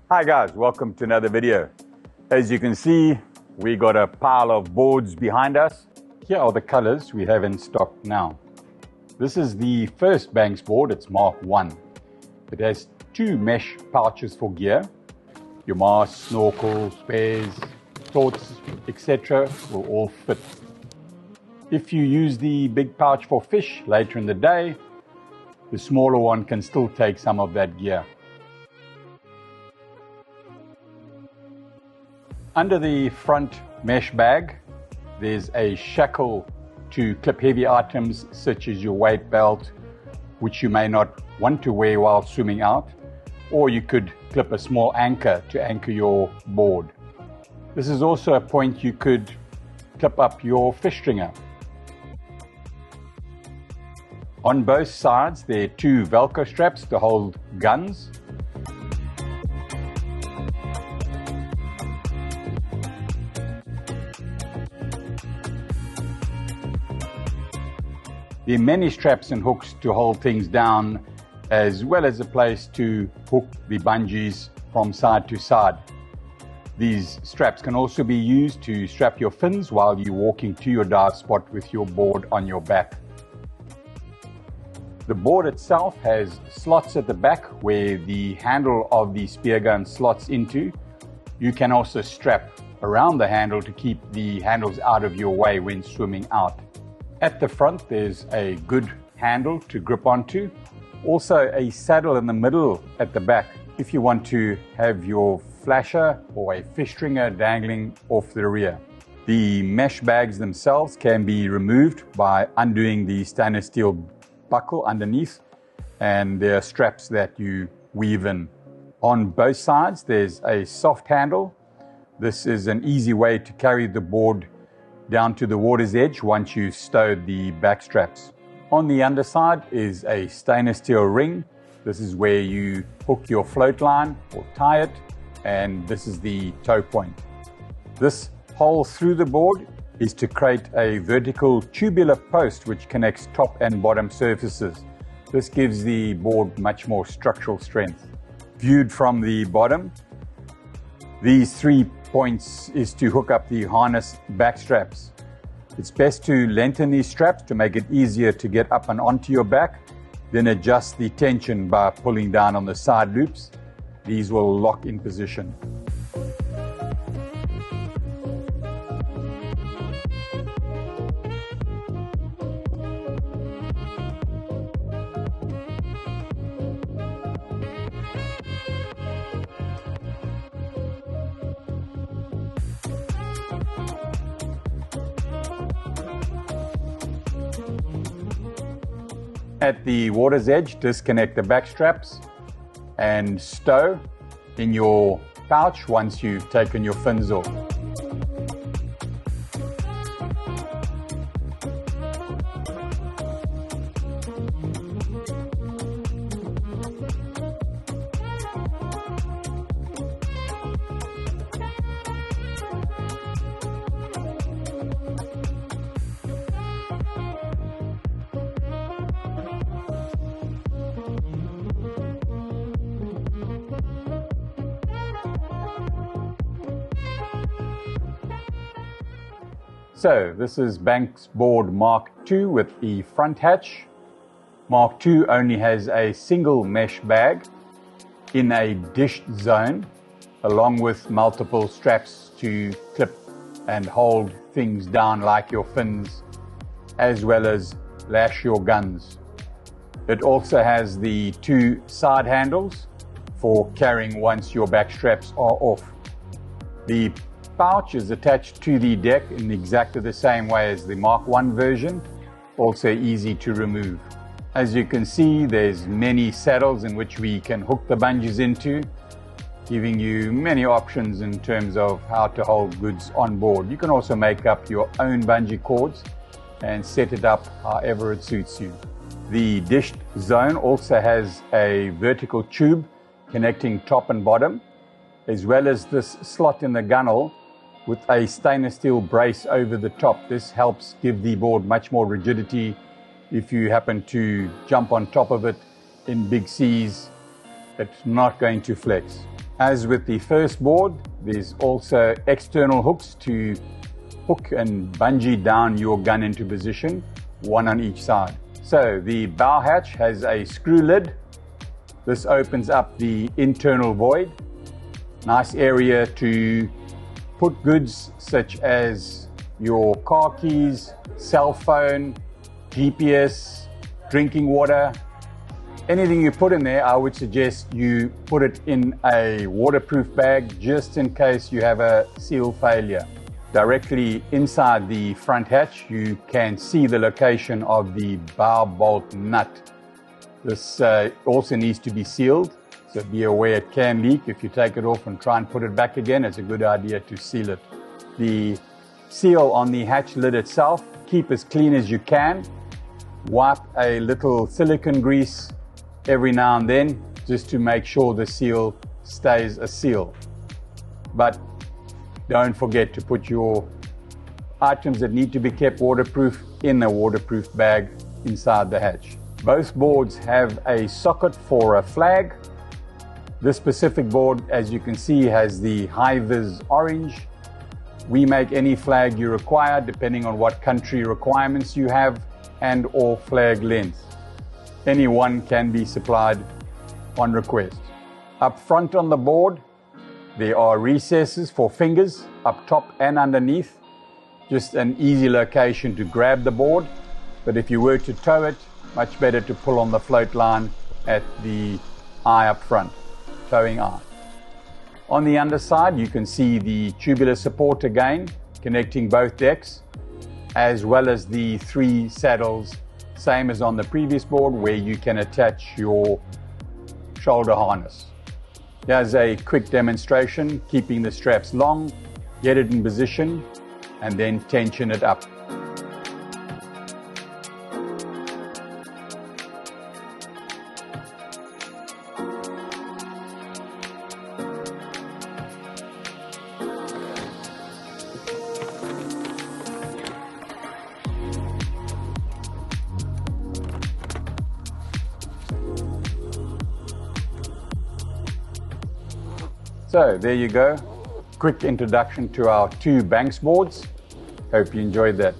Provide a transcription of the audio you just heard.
Hi guys, welcome to another video. As you can see, we got a pile of boards behind us. Here are the colors we have in stock now. This is the first Banks board, it's Mark 1. It has two mesh pouches for gear. Your mask, snorkel, spares, thoughts, etc. will all fit. If you use the big pouch for fish later in the day, the smaller one can still take some of that gear. Under the front mesh bag, there's a shackle to clip heavy items such as your weight belt, which you may not want to wear while swimming out, or you could clip a small anchor to anchor your board. This is also a point you could clip up your fish stringer. On both sides, there are two Velcro straps to hold guns. There are many straps and hooks to hold things down, as well as a place to hook the bungees from side to side. These straps can also be used to strap your fins while you're walking to your dive spot with your board on your back. The board itself has slots at the back where the handle of the spear gun slots into. You can also strap around the handle to keep the handles out of your way when swimming out. At the front, there's a good handle to grip onto. Also a saddle in the middle at the back if you want to have your flasher or a fish stringer dangling off the rear. The mesh bags themselves can be removed by undoing the stainless steel buckle underneath, and there are straps that you weave in. On both sides, there's a soft handle. This is an easy way to carry the board down to the water's edge once you've stowed the back straps. On the underside is a stainless steel ring. This is where you hook your float line or tie it, and this is the tow point. This hole through the board is to create a vertical tubular post which connects top and bottom surfaces. This gives the board much more structural strength. Viewed from the bottom, these 3 points is to hook up the harness back straps. It's best to lengthen these straps to make it easier to get up and onto your back, then adjust the tension by pulling down on the side loops. These will lock in position. At the water's edge, disconnect the back straps and stow in your pouch once you've taken your fins off. So this is Banksboard Mark 2 with the front hatch. Mark 2 only has a single mesh bag in a dished zone, along with multiple straps to clip and hold things down like your fins, as well as lash your guns. It also has the two side handles for carrying once your back straps are off. The pouch is attached to the deck in exactly the same way as the Mark 1 version, also easy to remove. As you can see, there's many saddles in which we can hook the bungees into, giving you many options in terms of how to hold goods on board. You can also make up your own bungee cords and set it up however it suits you. The dished zone also has a vertical tube connecting top and bottom, as well as this slot in the gunnel with a stainless steel brace over the top. This helps give the board much more rigidity if you happen to jump on top of it in big seas. It's not going to flex. As with the first board, there's also external hooks to hook and bungee down your gun into position, one on each side. So the bow hatch has a screw lid. This opens up the internal void. Nice area to put goods such as your car keys, cell phone, GPS, drinking water. Anything you put in there, I would suggest you put it in a waterproof bag just in case you have a seal failure. Directly inside the front hatch, you can see the location of the bow bolt nut. This also needs to be sealed, so be aware it can leak. If you take it off and try and put it back again, it's a good idea to seal it. The seal on the hatch lid itself, keep as clean as you can. Wipe a little silicone grease every now and then just to make sure the seal stays a seal. But don't forget to put your items that need to be kept waterproof in a waterproof bag inside the hatch. Both boards have a socket for a flag. This specific board, as you can see, has the high-vis orange. We make any flag you require depending on what country requirements you have and or flag length. Any one can be supplied on request. Up front on the board, there are recesses for fingers up top and underneath. Just an easy location to grab the board. But if you were to tow it, much better to pull on the float line at the eye up front, towing eye. On the underside, you can see the tubular support again, connecting both decks, as well as the 3 saddles, same as on the previous board, where you can attach your shoulder harness. Here's a quick demonstration, keeping the straps long, get it in position, and then tension it up. So there you go, quick introduction to our 2 Banksboards. Hope you enjoyed that.